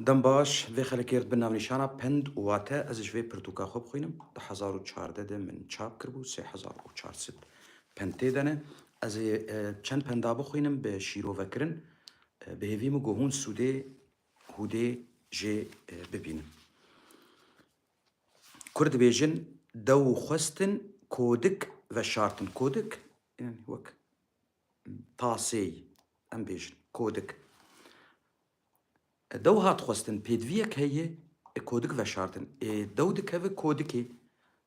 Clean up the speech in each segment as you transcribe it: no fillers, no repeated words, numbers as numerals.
دەم باش vê xelekê bi navnîşana pend û wate ez ji vê pirtûka xwe bixwînim. Di 2014 de min çap kiribû 3400 pend tê de ne. Ez ê çend penda bixwînim bi şîrovekirin bi hêvî min got hûn Sûdê hûdê jê bibînin. Kurd dibêjin dew û xwestin kodik veşartin. Kodik yani wek taseyî em bêjin kodik. Dew hat xwestin pêdiviyek heye kodik veşartin. Dew dikeve kodikê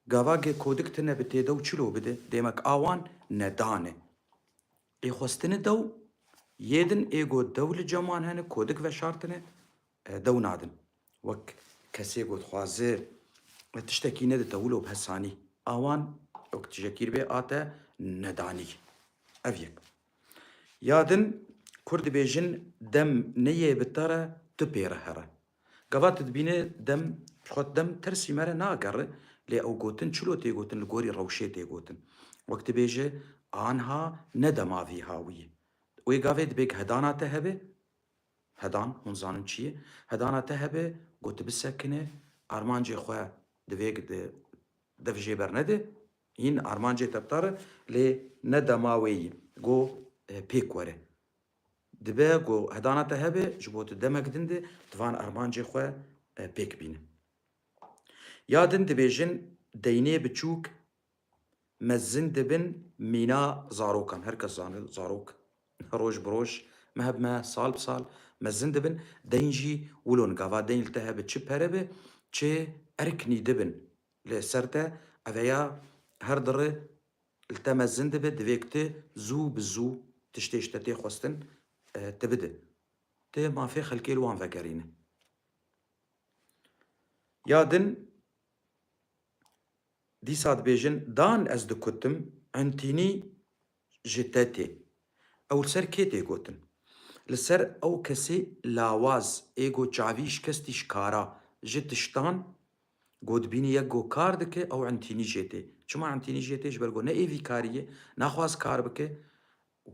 gavagê kodik tune bi tê dew çilo bide demek awan nedan e. Xwestinê dew yê din ê got dew li ceman hene kodik veşartine dew nadin. Wek kesê got xwaze tiştekî nedite wilo bi hesanî. Awan wek tijekîr bê ate nedanî. Ev yek. Ya din Kurd dibêjin dem neyê bi te re tu pêre here. Gava tu dibînî dem xwe dem tirsî me re nagere lê ew gotin çilo tê gotin li gorî rewşê tê gotin. Wek dibêje anha ne dema vî hawî. Wê gavê dibe hedana te hebe hedan hûn zanin çi ye hedana te hebe got tu bisekine armancê xwe divê dev jê bernede hîn armancê te bitare lê ne dema wê yî got pêk were. Dibe got hedana te hebe ji bo tu demek din de divan armancê xwe pêk bîne. Ya din dibêjin deynê biçûk mezin dibin mîna zarokan. Herkes zane zarok roj bi roj meheb me sal bi sal mezin dibin deyn jî wilon gava deyn li te hebe çi pere be çi erknî dibin li ser te eveya her dirê li te mezin dibe divê ku tu zû bi zû tiştê ji te tê xwestin tu bide. Tu mafê xelkê li wan vegerîne. Ya din dîsa dibêjin dan ez dikutim entînî ji te tê. Ew li ser kê tê gotin? Li ser ew kesê lawaz ê got çavî şikestî şikara ji tiştan got dibînî yek got kar dike ew entînî jê tê. Çima entînî jê tê? Ji ber got ne êvî karî ye, naxwaz kar bike û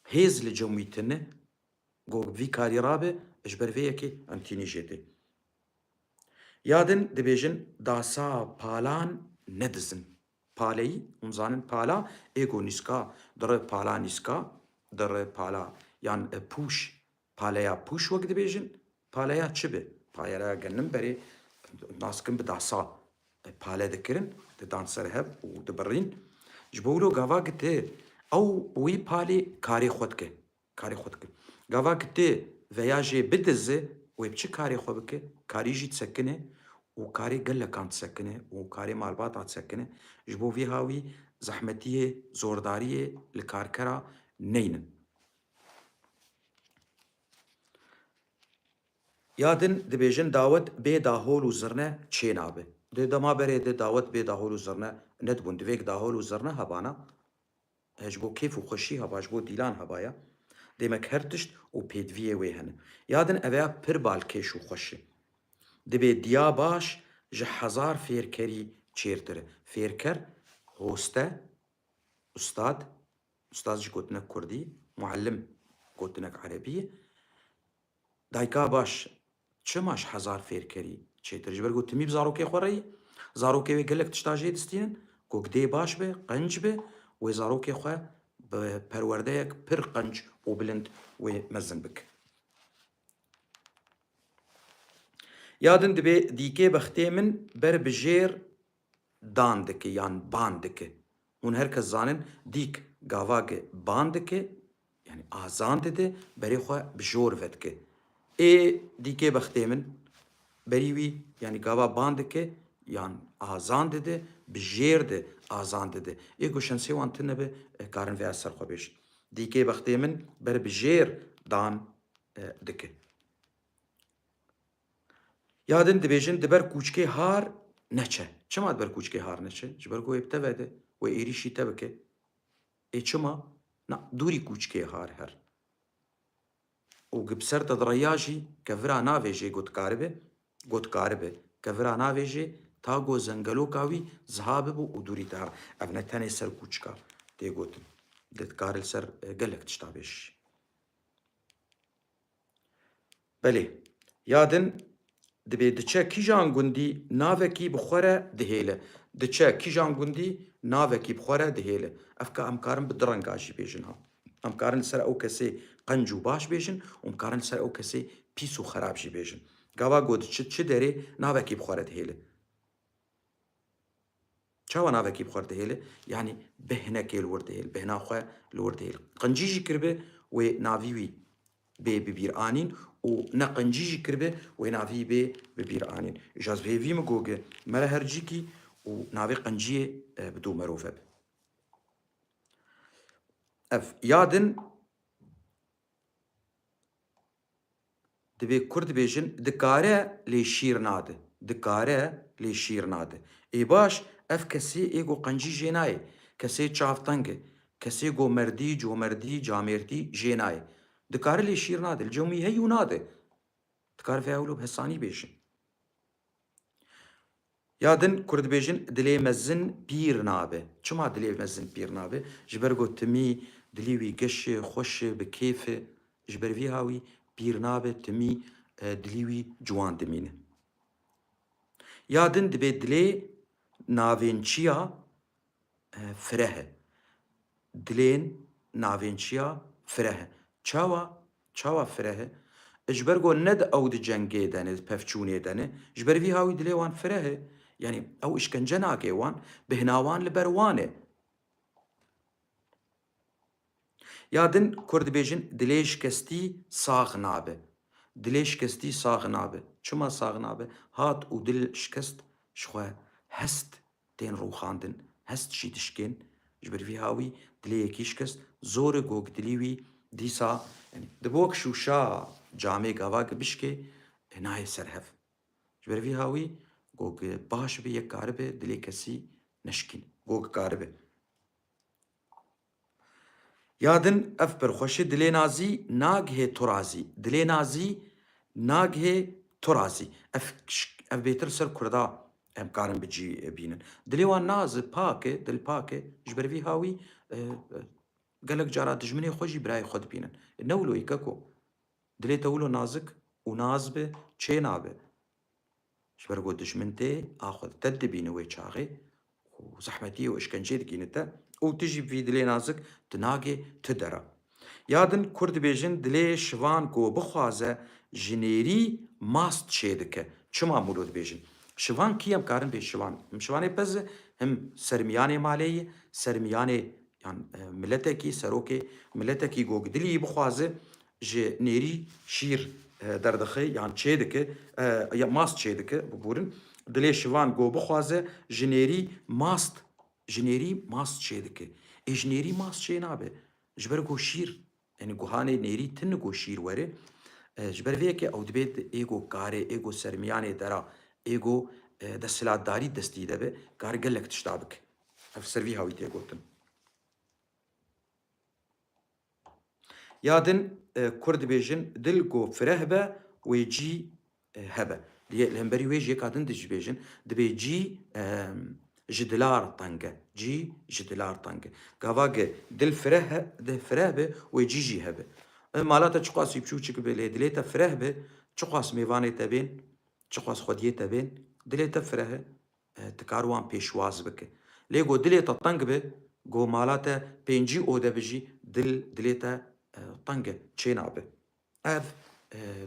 hêz li cemwîtine got vî karî rabe ji ber vê yekê entînî jê tê. Ya din dibêjin dasa palan nedizin. Paleyî hûn zanin pala ê got nîska dire pala nîska dire pala yan pûş paleya pûş wek dibêjin paleya çi be? Paleya genim berê naskin bi dasa pale dikirin didan ser hev û dibirîn. Ji bo wilo gava gite ew wî palê karê xwe dike. Karê xwe dike. Gava gite veya jê bidize wê bi çi karê xwe bike? Karî jî disekine û karê gelekan disekine û karê malbata disekine. Ji bo vî hawî zehmetiyê, zordariyê li karkera neynin. Ya din dibêjin dawet bê dahol û zirne çê nabe. Di dema berê de dawet bê dahol û zirne nedibûn. Divêk dahol û zirne hebana ji bo kêf û xweşî heba, ji bo dîlan hebaya. Demek her tişt û pêdiviyê wê hene. Ya din ev ya pir balkêş û xweş e. Dibe diya baş ji hezar fêrkerî çêrtir e. Fêrker, hoste, ustad, ustad jî gotinek Kurdî, muellim gotinek Erebî. Dayika baş çima ji hezar fêrkerî çêtir? Ji ber got timî bi zarokê xwe re yî? Zarokê wê gelek tişta jê distînin ku gidê baş be, qenc be wê zarokê xwe bi perwerdeyek pir qenc û bilind wê mezin bike. Ya din dibe dîkê bextê min ber bi jêr dan dike yan ban dike. Hûn herkes zanin dîk gavagê ban dike yani azan dide berê xwe bi jor vedike. Ê dîkê bextê min berî wî yani gava ban dike yan azan dide bi jêr de azan dide. Ê got şensê wan tune be karin vêya ser xwe bêjin. Dîkê bextê min ber bi jêr dan dike. Ya din dibêjin diber kûçikê har neçe. Çima diber kûçikê har neçe? Ji ber ku wê bi te vede, wê êrişî te bike. Ê çima? Na, dûrî kûçikê har her. û bi ser te direya jî kevira navêjê gotkaribe. Kevira navêjê ta got zengeloka wî ziha bibû û dûrî te har. Ev ne tenê ser kûçika tê gotin. Dikare li ser gelek tişta bêjî. Belê. یادن دبێ دچە کیژان گوندی ناوێکی بخۆرە دهێلە دچە کیژان گوندی ناوێکی بخۆرە دهێلە ئەفکە ئەمکارن بە دڕەنگاژی بێژن ها ئەمکارن سەر ئەو کەسێ قەنج و باش بێژن ئەمکارن سەر ئەو کەسێ پیس و خراپژی بێژن گاوا گۆ چ دەرێ ناوێکی بخۆرە دهێلە چاوە ناوێکی بخۆر دهێلە یعنی بهنەکێ لور دهێل بهناخوا لور دهێل قەنجیژی کردبێ وێ ناویوی بێ ببیرانین و نەقەنجیژی کردبێ وێ ناوی بێ ببیرانین ئیجاز بێویمە گۆگە مەرە هەرجیکی و ناوێ قەنجیە بدوو مەرۆڤە بێ ئەف یادن دەبێ کورد بێژن دکارە لێ شیر نادە دکارە لێ شیر نادە ئێ باش ئەف کەسێ ئێگۆ قەنجی ژێنایە کەسێ چافتەنگە کەسێ گۆمەردی جۆمەردی جامێردی ژێنایە دکارە لێ شیر نادە جەومی هەی و نادە دکار فیاولو هەسانی بێژن یادن کورد بێژن دلێ مەزن پیر نابێ چما دلێ مەزن پیر نابێ ji ber got timî dilî wî geşê xweşê bi kêfê ji ber vî hawî pîr nabe timî dilî wî ciwan dimîne yadin dibe dilê navênçiya firehe dilên navênçiya firehe çawa firehe ji ber got ne di ew di cengê de ne di pevçûnê de ne ji ber vî hawî dilê wan firehe yani ew işkence nake wan bi hinawan li ber wan e yadin Kurd dibêjin dilê şikestî sağ nabe dilê şikestî sağ nabe çima sağ nabe hat û dil şikest ji xwe hest tên rûxandin hest jî dişkên ji ber vî hawî dilêyekî şikest zor e gog dilî wî dîsa yani di bo şûşa camê gava bişkê nayê ser hev ji ber vî hawî gog baş be yek karibe dilê kesî neşkîn gog karibe yadin ev perxweşê dilê nazî nagihê turazî dilê nazî nagihê turazî ev bêtir ser Kurda em karin bicî bînin dilê wan naz e pak e dil pak e ji ber vî hawî gelek cara dijminê xwe jî birayê xwe dibînin newlo îkeko dilê te wilo nazik û naz be çê nabe ji ber got dijmin tê a xwe te dibîne wê çaxê û zehmetî û işkencê dikîne te û tu jî vî dilê nazik tu nagê tu dera yadin Kurd dibêjin dilê şivan ku bixwaze ji nêrî mast çê dike çima mûlo dibêjin şivan kî em karin bê şivan şivanê pez e him sermiyanê malê ye sermiyanê yan milletekî serokê milletekî gog dilî bixwaze ji nêrî şîr derdixe yan çê dike ya mast çê dike bibûrin dilê şivan got bixwaze ji nêrî mast çê dike ê ji nêrî mast çê nabe ji ber got şîr yani guhanê nêrî tin got şîr were ji ber vê yekê ew dibe ê got karê ê got sermiyanê dera ê got desthilatdarî destî debe kar gelek tişta bike ev ser vî hawî tê gotin yadin Kurd dibêjin dil got fireh be wê cî hebe li hemberî wê jê kadin dijibêjin dibe cî ji dilar tenge cî ji dilar tenge gavage dil fireh be wê cî jî hebe mala te çi qas îpçû çikibe lê dilê te fireh be çi qas mêvanê te bên çi qas xwediyê te bên dilê te fireh e tu kar wan pêşwaz bike lê got dilê te teng be got mala te pêncî o de bijî dilê te teng e çê nabe ev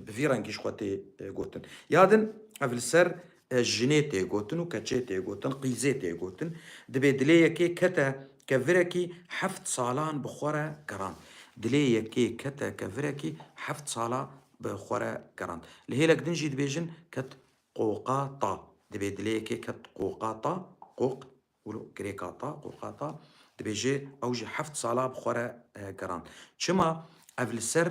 bi vî rengî ji xwe tê gotin yadin ev li ser jinê tê gotin û keçê tê gotin qîzê tê gotin dibe dilê yekê kete kevirekî heft salan bi xwe re geran dilê yekê kete kevirekî heft sala bi xwe re geran li hêlek din jî dibêjin ket qoqa ta dibe dilê yekê ket qoqa ta qoq girêka ta qoqa ta dibêje ew jî heft sala bi xwe re geran çima ev li ser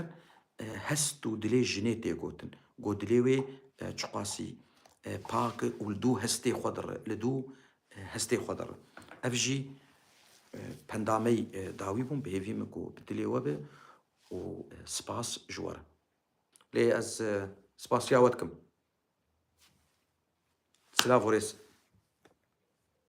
hest û dilê jinê tê gotin got dilê wê çi qasî pak e û li dû hestê xwe dire li dû hestê xwe dire ev jî pendamey dawî bûn bihêvî min ku bi dilê we be û spas ji we re lê ez spasiya we dikim silav horês